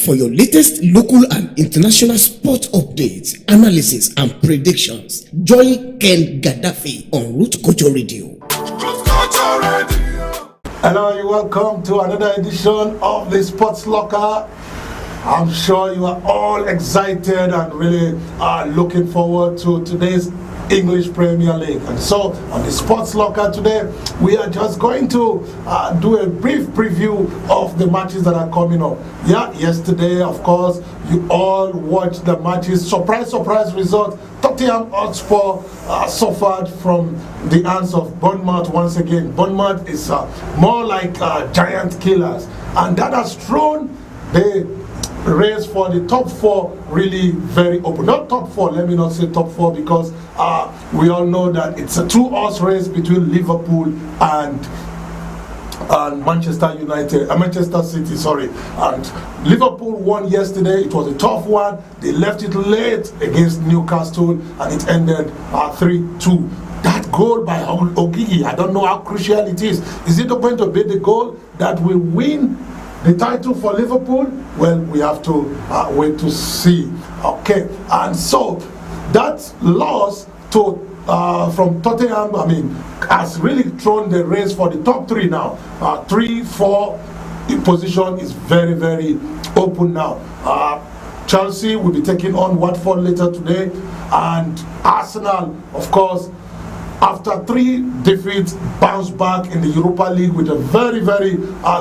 For your latest local and international sport updates, analysis, and predictions, join Ken Gaddafi on Root Culture Radio. Hello, you're welcome to another edition of the Sports Locker. I'm sure you are all excited and really are looking forward to today's English Premier League. And so on the Sports Locker today, we are just going to do a brief preview of the matches that are coming up. Yesterday, of course, you all watched the matches. Surprise result. Tottenham Hotspur suffered from the hands of Bournemouth once again. Bournemouth is more like giant killers, and that has thrown the race for the top four really very open. Not top four, let me not say top four, because we all know that it's a two-horse race between Liverpool and Manchester City, sorry. And Liverpool won yesterday. It was a tough one. They left it late against Newcastle, and it ended 3-2. That goal by Ogigi, I don't know how crucial it is. Is it going to be the goal that will win the title for Liverpool? Well, we have to wait to see. Okay, and so that loss to from Tottenham, has really thrown the race for the top three now. 3-4 position is very, very open now. Chelsea will be taking on Watford later today, and Arsenal, of course, after 3 defeats, bounced back in the Europa League with a very, very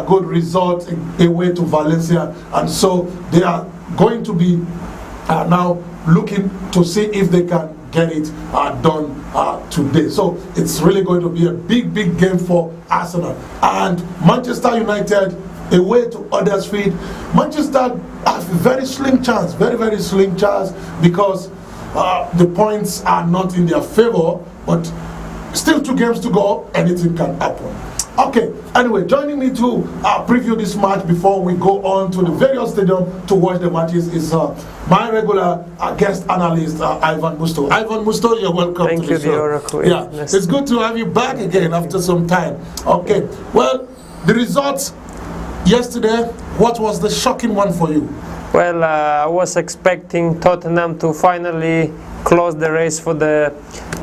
good result away to Valencia. And so they are going to be now looking to see if they can get it done today. So it's really going to be a big, big game for Arsenal. And Manchester United away to Huddersfield. Manchester have a very slim chance, very, very slim chance, because the points are not in their favor, but still 2 games to go, anything can happen. Okay, anyway, joining me to preview this match before we go on to the various stadiums to watch the matches is my regular guest analyst, Ivan Musto. Ivan Musto, you're welcome to the show. Thank you, the Oracle. Yeah, it's good to have you back again after some time. Okay, well, the results yesterday, what was the shocking one for you? Well, I was expecting Tottenham to finally close the race for the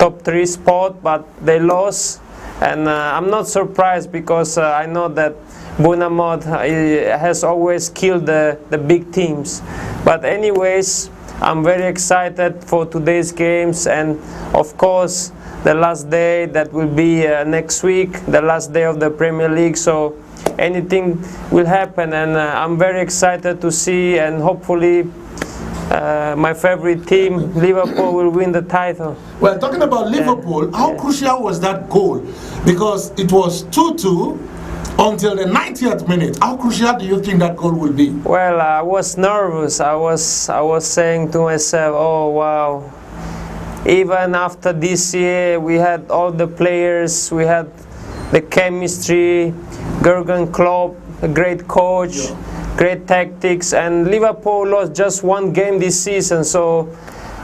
top 3 spot, but they lost. And I'm not surprised, because I know that Bournemouth has always killed the big teams. But anyways, I'm very excited for today's games, and of course the last day that will be next week, the last day of the Premier League. So anything will happen, and I'm very excited to see, and hopefully my favorite team, Liverpool, will win the title. Well, talking about Liverpool, how crucial was that goal? Because it was 2-2 until the 90th minute. How crucial do you think that goal will be? Well, I was nervous. I was saying to myself, oh wow. Even after this year, we had all the players, we had the chemistry, Jurgen Klopp, a great coach, great tactics, and Liverpool lost just 1 game this season, so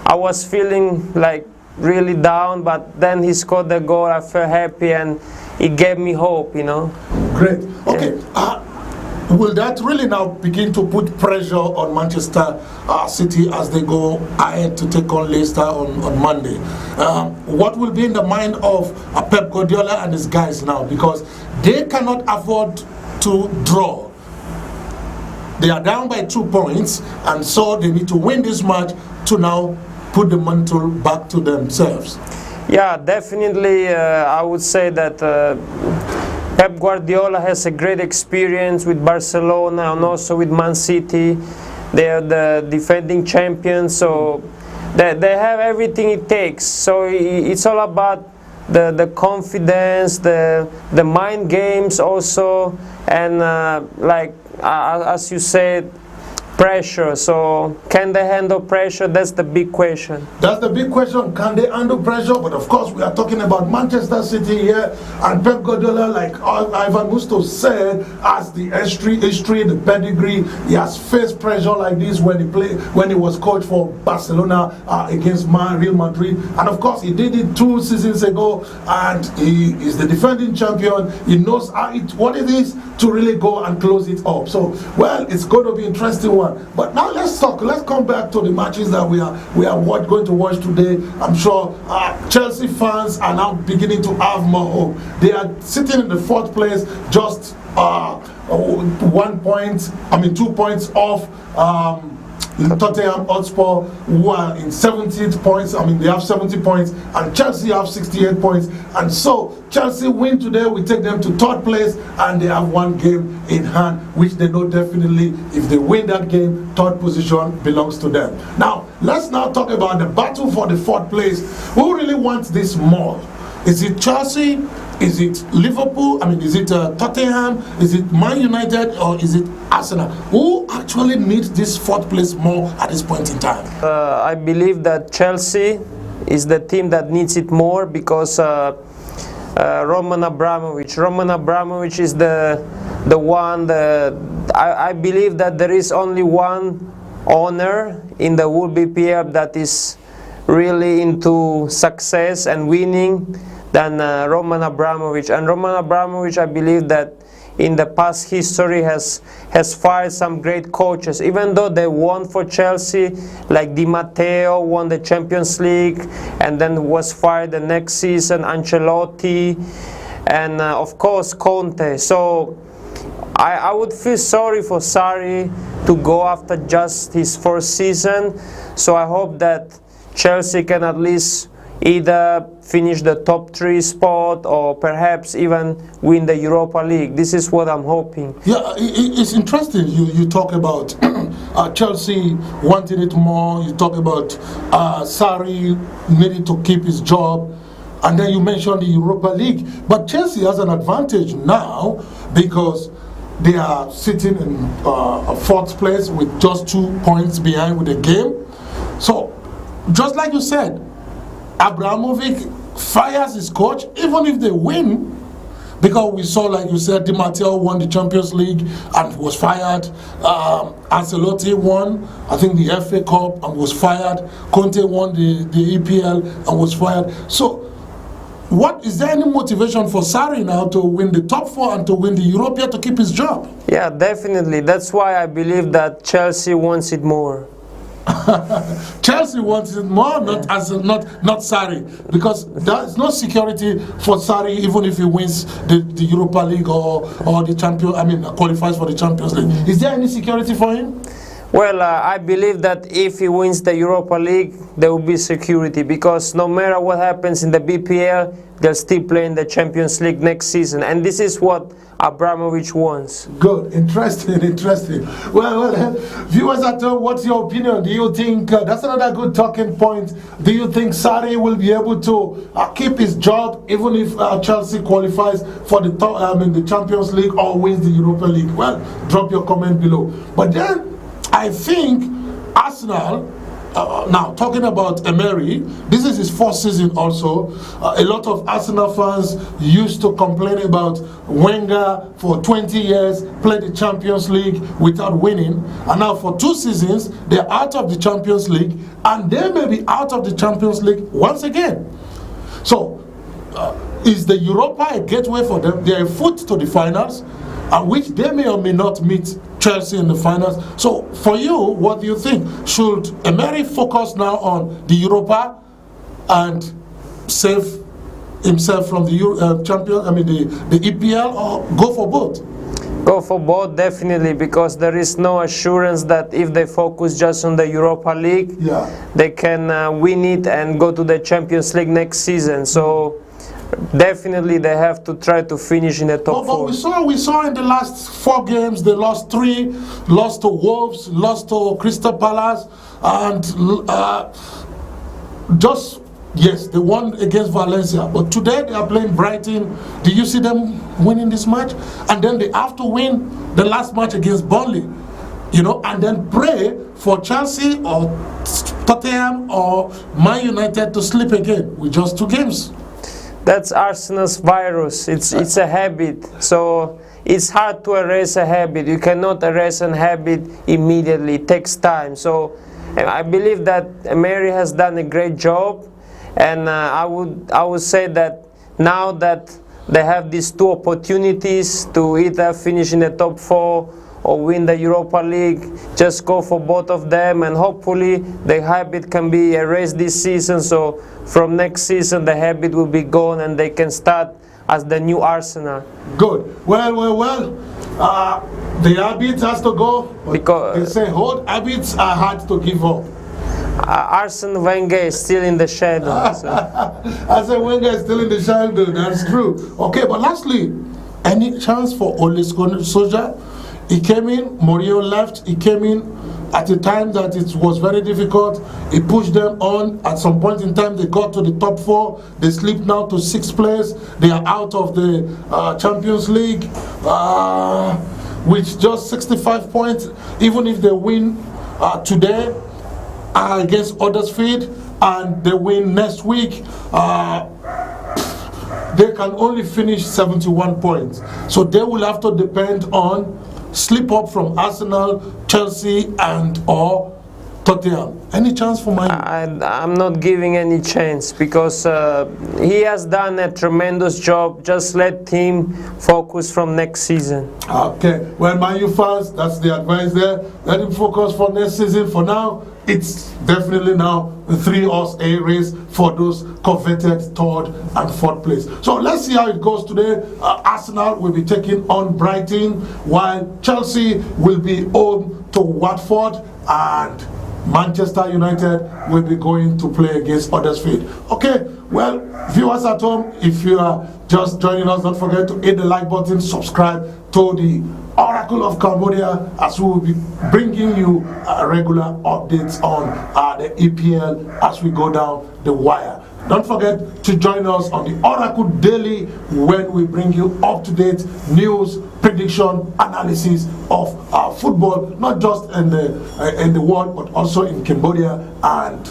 I was feeling like really down, but then he scored the goal. I felt happy, and it gave me hope, Great. Okay. Will that really now begin to put pressure on Manchester City as they go ahead to take on Leicester on Monday? What will be in the mind of Pep Guardiola and his guys now? Because they cannot afford to draw. They are down by 2 points, and so they need to win this match to now put the mantle back to themselves. Yeah, definitely. I would say that Pep Guardiola has a great experience with Barcelona and also with Man City. They are the defending champions, so they have everything it takes. So it's all about the confidence, the mind games also, and as you said, pressure. So can they handle pressure? That's the big question. That's the big question. Can they handle pressure? But of course, we are talking about Manchester City here, and Pep Guardiola, like Ivan Musto said, has the history, the pedigree. He has faced pressure like this when he was coach for Barcelona against Real Madrid, and of course he did it 2 seasons ago, and he is the defending champion. He knows what it is to really go and close it up. So, well, it's going to be interesting one. one. But now let's come back to the matches that we are going to watch today. I'm sure Chelsea fans are now beginning to have more hope. They are sitting in the 4th place, just 2 points off Tottenham Hotspur, who are in 70 points. I mean, they have 70 points, and Chelsea have 68 points. And so Chelsea win today, we take them to 3rd place, and they have 1 game in hand, which they know definitely if they win that game, 3rd position belongs to them. Now, let's now talk about the battle for the 4th place. Who really wants this more? Is it Chelsea? Is it Liverpool? I mean, is it Tottenham? Is it Man United? Or is it Arsenal? Who actually needs this 4th place more at this point in time? I believe that Chelsea is the team that needs it more because Roman Abramovich is the one. I believe that there is only one owner in the whole BPL that is really into success and winning than Roman Abramovich. And Roman Abramovich, I believe that in the past history has fired some great coaches, even though they won for Chelsea, like Di Matteo won the Champions League and then was fired the next season, Ancelotti, and of course Conte. So I would feel sorry for Sarri to go after just his 1st season. So I hope that Chelsea can at least either finish the top 3 spot or perhaps even win the Europa League. This is what I'm hoping. Yeah, it's interesting. You talk about Chelsea wanting it more. You talk about Sarri needing to keep his job. And then you mentioned the Europa League. But Chelsea has an advantage now because they are sitting in a 4th place with just 2 points behind with a game. So, just like you said, Abramovich fires his coach even if they win, because we saw, like you said, Di Matteo won the Champions League and was fired. Ancelotti won, I think, the FA Cup and was fired. Conte won the EPL and was fired. So is there any motivation for Sarri now to win the top 4 and to win the Europa to keep his job? Yeah, definitely. That's why I believe that Chelsea wants it more. Chelsea wants it more, not Sarri, because there's no security for Sarri even if he wins the Europa League or the qualifies for the Champions League. Is there any security for him? Well, I believe that if he wins the Europa League, there will be security, because no matter what happens in the BPL, they'll still play in the Champions League next season, and this is what Abramovich wants. Good, interesting. Well, viewers at home, what's your opinion? Do you think that's another good talking point? Do you think Sarri will be able to keep his job even if Chelsea qualifies for the Champions League or wins the Europa League? Well, drop your comment below. But then I think Arsenal. Now, talking about Emery, this is his 4th season also. A lot of Arsenal fans used to complain about Wenger for 20 years, played the Champions League without winning. And now for 2 seasons, they're out of the Champions League, and they may be out of the Champions League once again. So, is the Europa a gateway for them? They're a foot to the finals, which they may or may not meet Chelsea in the finals. So, for you, what do you think? Should Emery focus now on the Europa and save himself from the the EPL, or go for both? Go for both, definitely, because there is no assurance that if they focus just on the Europa League, they can win it and go to the Champions League next season. So definitely they have to try to finish in the top 4. But we saw in the last 4 games, they lost 3, lost to Wolves, lost to Crystal Palace, and yes, they won against Valencia. But today they are playing Brighton. Do you see them winning this match? And then they have to win the last match against Burnley, and then pray for Chelsea or Tottenham or Man United to slip again with just 2 games. That's Arsenal's virus. It's a habit. So it's hard to erase a habit. You cannot erase a habit immediately. It takes time. So I believe that Emery has done a great job, and I would say that now that they have these 2 opportunities to either finish in the top 4 or win the Europa League. Just go for both of them, and hopefully the habit can be erased this season, so from next season the habit will be gone and they can start as the new Arsenal. Good. Well. The habit has to go. Because They say old habits are hard to give up. Arsene Wenger is still in the shadow. So. I said Wenger is still in the shadow. That's true. Okay, but lastly, any chance for Ole Gunnar Solskjaer? He came in, Mourinho left. He came in at a time that it was very difficult. He pushed them on. At some point in time, they got to the top 4. They slipped now to 6th place. They are out of the Champions League with just 65 points. Even if they win today against Huddersfield and they win next week, they can only finish 71 points. So they will have to depend on slip up from Arsenal, Chelsea, and or Tottenham. Any chance for Man U? I'm not giving any chance because he has done a tremendous job. Just let him focus from next season. Okay, well, Man U fans, that's the advice there. Let him focus for next season. For now, it's definitely now a 3-horse race for those coveted 3rd and 4th place. So let's see how it goes today. Arsenal will be taking on Brighton, while Chelsea will be home to Watford, and Manchester United will be going to play against Huddersfield. Okay, well, viewers at home, if you are just joining us, don't forget to hit the like button, subscribe to the Oracle of Cambodia, as we will be bringing you regular updates on the EPL as we go down the wire. Don't forget to join us on the Oracle Daily, when we bring you up-to-date news, prediction, analysis of football, not just in the world, but also in Cambodia and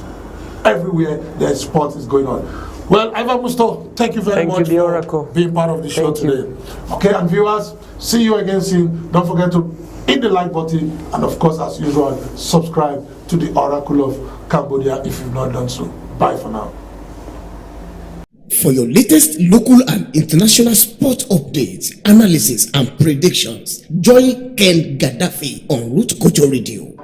everywhere the sport is going on. Well, Ivan Musto, thank you very much for being part of the show today. Okay, and viewers, see you again soon. Don't forget to hit the like button, and of course, as usual, subscribe to the Oracle of Cambodia if you've not done so. Bye for now. For your latest local and international sport updates, analysis, and predictions, join Ken Gaddafi on Root Culture Radio.